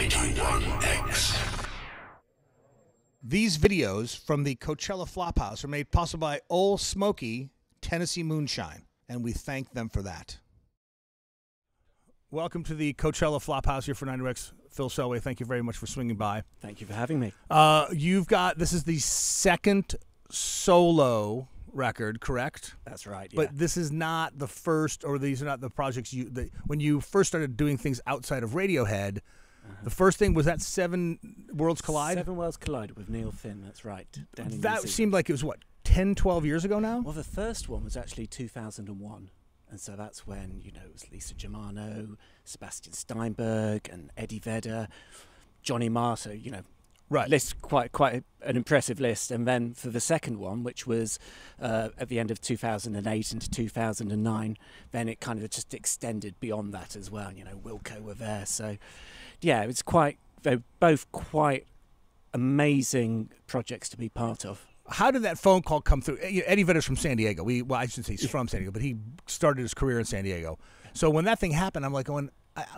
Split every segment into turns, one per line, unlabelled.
91X.
These videos from the Coachella Flophouse are made possible by Old Smoky Tennessee Moonshine, and we thank them for that. Welcome to the Coachella Flophouse here for 91X. Phil Selway, thank you very much for swinging by.
Thank you for having me.
This is the second solo record, correct?
That's right, yeah.
But this is not the first, or these are not the projects when you first started doing things outside of Radiohead. The first thing was that Seven Worlds Collide?
Seven Worlds Collide with Neil Finn, that's right.
That seemed like it was, what, 10, 12 years ago now?
Well, the first one was actually 2001. And so that's when, you know, it was Lisa Germano, Sebastian Steinberg, and Eddie Vedder, Johnny Marr, so, you know,
right.
List quite an impressive list. And then for the second one, which was at the end of 2008 into 2009, then it kind of just extended beyond that as well. You know, Wilco were there. So, yeah, it's they're both quite amazing projects to be part of.
How did that phone call come through? Eddie Vedder's from San Diego. I shouldn't say he's from San Diego, but he started his career in San Diego. So when that thing happened, I'm like going,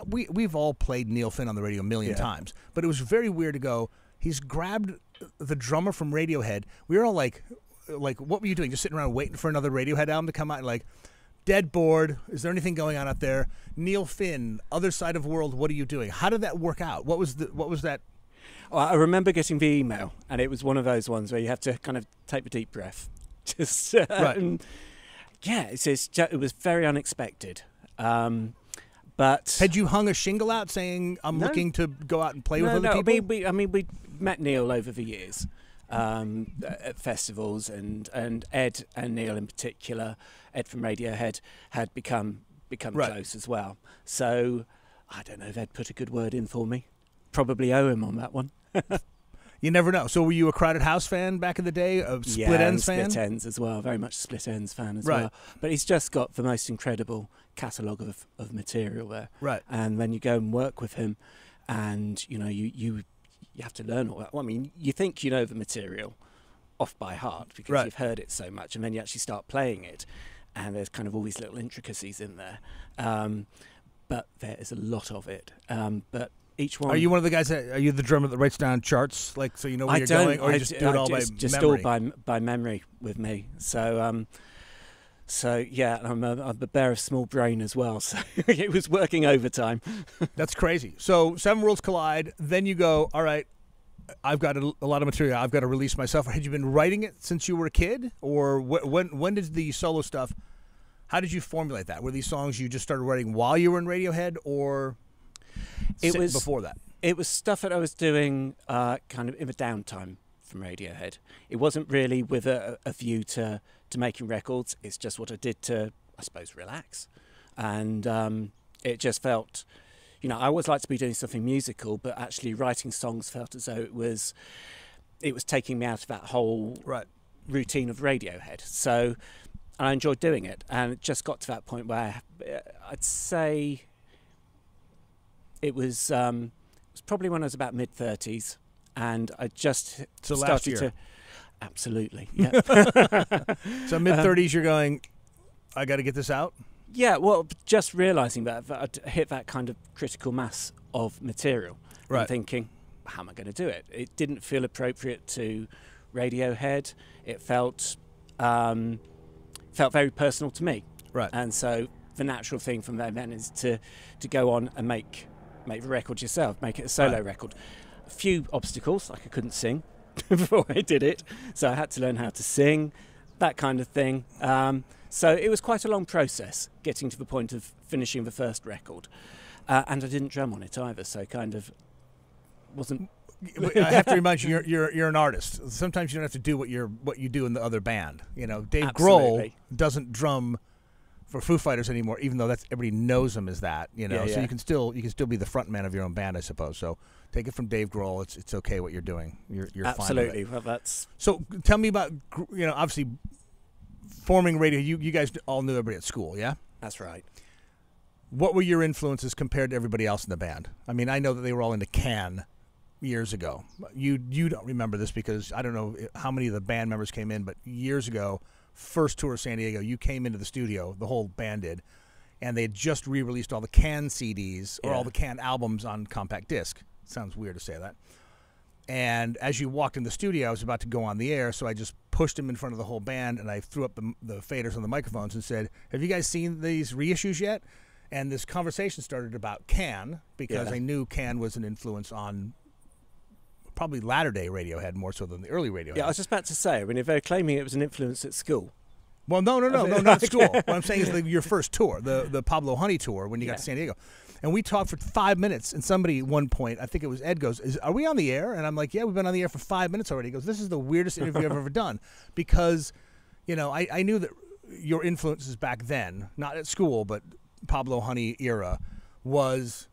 we've all played Neil Finn on the radio a million times, but it was very weird to go, he's grabbed the drummer from Radiohead. We were all like, what were you doing? Just sitting around waiting for another Radiohead album to come out? And like, dead bored. Is there anything going on out there? Neil Finn, Other Side of the World. What are you doing? How did that work out? What was that?
Well, I remember getting the email, and it was one of those ones where you have to kind of take a deep breath. Just
right.
Yeah, it was very unexpected. But
had you hung a shingle out saying I'm looking to go out and play with other people?
We met Neil over the years at festivals, and Ed and Neil in particular, Ed from Radiohead, had become
right.
close as well. So I don't know if Ed put a good word in for me. Probably owe him on that one.
You never know. So were you a Crowded House fan back in the day? A Split Ends fan?
Split Ends as well. Very much Split Ends fan as
right.
well. But he's just got the most incredible catalogue of material there.
Right.
And then you go and work with him, and you know you have to learn all that. Well, I mean, you think you know the material off by heart because
right.
you've heard it so much, and then you actually start playing it, and there's kind of all these little intricacies in there. But there is a lot of it. But each one.
Are you one of the guys are you the drummer that writes down charts, like so you know where you're going, or you just do it all by memory?
Just all by memory with me. So yeah, I'm a bear of small brain as well. So it was working overtime.
That's crazy. So Seven Worlds Collide. Then you go, all right, I've got a lot of material. I've got to release myself. Had you been writing it since you were a kid, or when did the solo stuff? How did you formulate that? Were these songs you just started writing while you were in Radiohead, or
it was
before that?
It was stuff that I was doing kind of in the downtime from Radiohead. It wasn't really with a view to making records. It's just what I did to, I suppose, relax. And it just felt, you know, I always liked to be doing something musical, but actually writing songs felt as though it was taking me out of that whole
right.
routine of Radiohead. So I enjoyed doing it, and it just got to that point where I'd say it was probably when I was about mid-30s, and I just started
last year.
to... Absolutely, yeah.
So mid-30s, you're going, I got to get this out?
Yeah, well, just realising that I'd hit that kind of critical mass of material,
right.
and thinking, how am I going to do it? It didn't feel appropriate to Radiohead. It felt very personal to me.
Right.
And so the natural thing from there then is to go on and make the record yourself, make it a solo
right.
record. A few obstacles, like I couldn't sing before I did it, so I had to learn how to sing, that kind of thing. So it was quite a long process getting to the point of finishing the first record. And I didn't drum on it either, so kind of wasn't...
I have to remind you, you're an artist. Sometimes you don't have to do what you do in the other band. You know, Dave
Absolutely.
Grohl doesn't drum for Foo Fighters anymore, even though everybody knows him as that. You know, so you can still be the front man of your own band, I suppose. So take it from Dave Grohl. It's okay what you're doing. You're
Absolutely.
fine with it.
Well, that's...
So tell me about, you know, obviously forming radio. You guys all knew everybody at school, yeah?
That's right.
What were your influences compared to everybody else in the band? I mean, I know that they were all into Can years ago. You don't remember this because I don't know how many of the band members came in, but years ago, first tour of San Diego, you came into the studio, the whole band did, and they had just re-released all the Can CDs or all the Can albums on compact disc. Sounds weird to say that. And as you walked in the studio, I was about to go on the air, so I just pushed him in front of the whole band, and I threw up the faders on the microphones and said, "Have you guys seen these reissues yet?" And this conversation started about Can, because I knew Can was an influence on probably latter-day Radiohead more so than the early Radiohead.
Yeah, I was just about to say, I mean, if they're claiming it was an influence at school.
Well, no, not at school. What I'm saying is your first tour, the Pablo Honey tour, when you got to San Diego. And we talked for 5 minutes, and somebody at one point, I think it was Ed, goes, "Are we on the air?" And I'm like, "Yeah, we've been on the air for 5 minutes already." He goes, "This is the weirdest interview I've ever done." Because, I knew that your influences back then, not at school, but Pablo Honey era, was,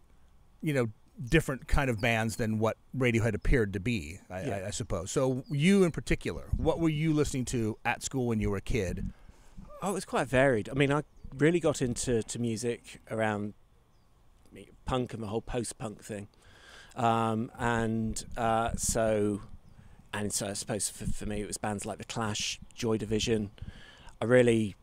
different kind of bands than what Radiohead appeared to be, I suppose. So you in particular, what were you listening to at school when you were a kid?
Oh, it was quite varied. I mean, I really got into music around punk and the whole post-punk thing, so I suppose for me it was bands like The Clash, Joy Division. I really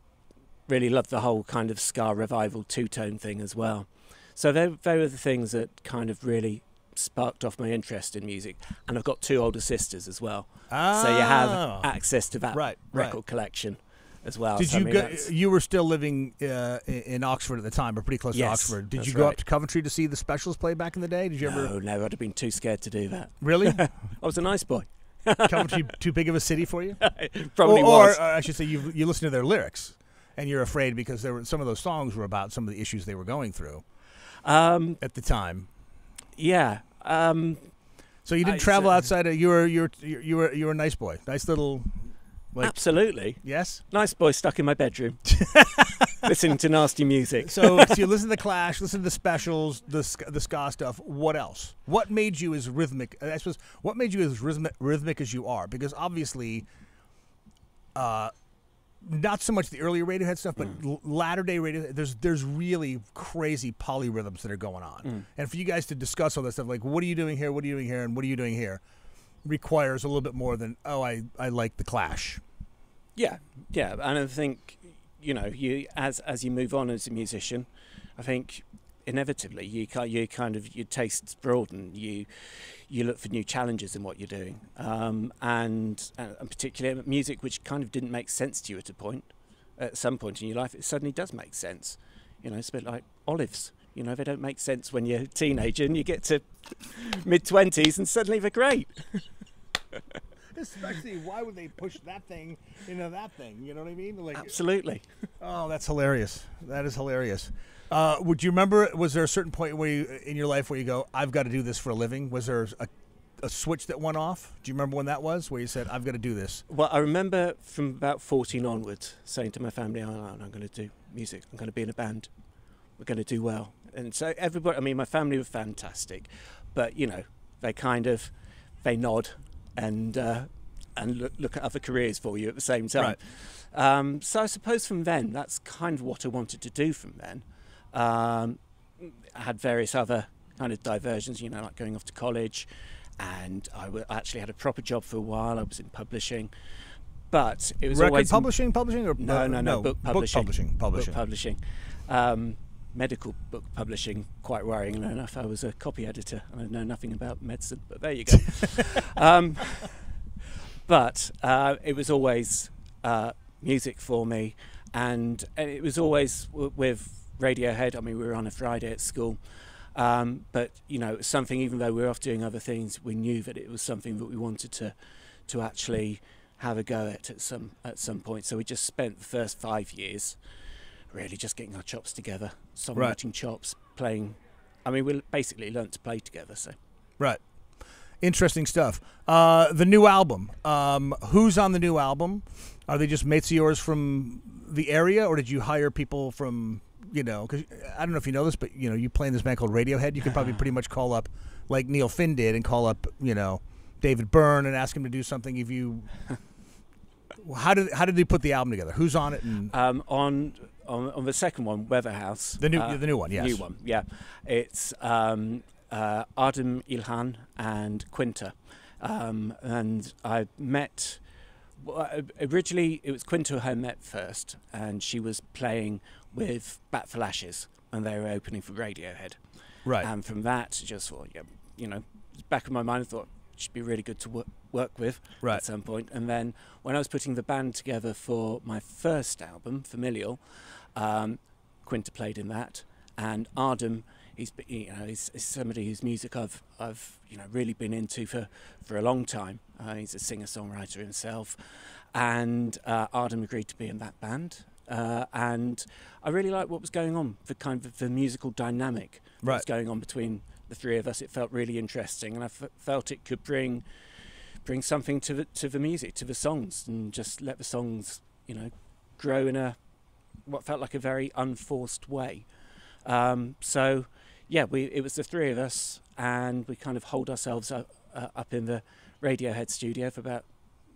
loved the whole kind of ska revival two-tone thing as well. So they were the things that kind of really sparked off my interest in music. And I've got 2 older sisters as well, so you have access to that record collection as well.
Did you go? You were still living in Oxford at the time, or pretty close to Oxford. Did you go up to Coventry to see the Specials play back in the day? Did you ever?
No, I'd have been too scared to do that.
Really?
I was a nice boy.
Coventry too big of a city for you?
Probably was.
Or I should say, you listen to their lyrics, and you're afraid because some of those songs were about some of the issues they were going through at the time.
Yeah.
So you didn't travel outside of you were a nice boy, nice little.
Absolutely.
Yes?
Nice boy stuck in my bedroom, listening to nasty music.
So you listen to The Clash, listen to the Specials, the ska stuff. What else? What made you as rhythmic? I suppose, what made you as rhythmic as you are? Because obviously, not so much the earlier Radiohead stuff, but latter-day Radiohead, there's really crazy polyrhythms that are going on. And for you guys to discuss all that stuff, like, what are you doing here, what are you doing here, and what are you doing here, requires a little bit more than, I like The Clash. Yeah,
and I think, you as you move on as a musician, I think inevitably your tastes broaden. You look for new challenges in what you're doing, and particularly music which kind of didn't make sense to you at some point in your life, it suddenly does make sense. It's a bit like olives. They don't make sense when you're a teenager, and you get to mid-20s, and suddenly they're great.
Especially, why would they push that thing into that thing? You know what I mean? Like,
absolutely.
Oh, that's hilarious. That is hilarious. Would you remember, was there a certain point in your life where you go, "I've got to do this for a living"? Was there a switch that went off? Do you remember when that was, where you said, "I've got to do this"?
Well, I remember from about 14 onwards saying to my family, I'm going to do music. I'm going to be in a band. We're going to do well. And so everybody, my family were fantastic. But, they nod and look at other careers for you at the same time. Right. So I suppose from then, that's kind of what I wanted to do from then. I had various other kind of diversions, like going off to college, and I actually had a proper job for a while. I was in publishing, but it was always
publishing or
no, book publishing.
Book
publishing. Medical book publishing, quite worrying enough. I was a copy editor, and I know nothing about medicine, but there you go. But it was always music for me, and it was always with Radiohead. We were on a Friday at school, but it was something. Even though we were off doing other things, we knew that it was something that we wanted to actually have a go at some point. So we just spent the first 5 years really just getting our chops together, songwriting chops, playing. We basically learnt to play together. So,
right, interesting stuff. The new album. Who's on the new album? Are they just mates of yours from the area, or did you hire people from? Because I don't know if you know this, but you play in this band called Radiohead. You could probably pretty much call up, like Neil Finn did, and call up David Byrne and ask him to do something. If you, how did they put the album together? Who's on it? And
on the second one, Weatherhouse,
the new one, yes,
new one, yeah. It's Adam Ilhan and Quinta, and I met. Originally, it was Quinta who I met first, and she was playing with Bat for Lashes, and they were opening for Radiohead.
Right.
And from that, just thought, back of my mind, I thought it should be really good to work with at some point. And then when I was putting the band together for my first album, Familial, Quinta played in that, and Ardham, he's somebody whose music I've really been into for a long time. He's a singer-songwriter himself, and Ardham agreed to be in that band. And I really liked what was going on, the musical dynamic that was going on between the three of us. It felt really interesting, and I felt it could bring something to the music, to the songs, and just let the songs, grow in what felt like a very unforced way. So, yeah, it was the three of us, and we kind of holed ourselves up in the Radiohead studio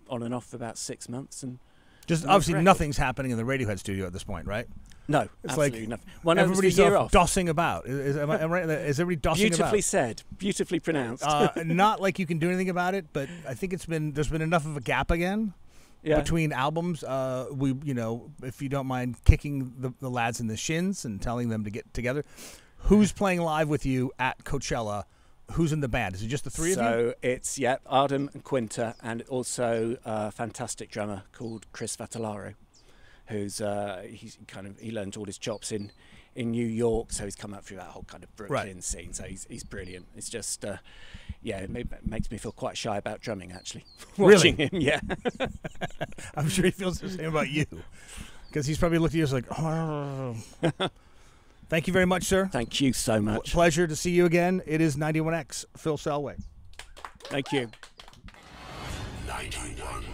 on and off for about 6 months, and
just obviously nothing's happening in the Radiohead studio at this point, right?
No,
it's
absolutely
like
nothing. Well,
everybody's dossing about. Am I right? Is everybody dossing
Beautifully
about?
said, beautifully pronounced.
Not like you can do anything about it, but I think there's been enough of a gap again between albums. If you don't mind kicking the lads in the shins and telling them to get together. Who's playing live with you at Coachella? Who's in the band? Is it just the three of you?
So it's Ardham and Quinta, and also a fantastic drummer called Chris Vattalaro, who's he learned all his chops in New York, so he's come up through that whole kind of Brooklyn scene. So he's brilliant. It's just it makes me feel quite shy about drumming, actually. Watching him, yeah.
I'm sure he feels the same about you, because he's probably looked at you as like, oh. Thank you very much, sir.
Thank you so much.
Pleasure to see you again. It is 91X, Phil Selway.
Thank you.
91.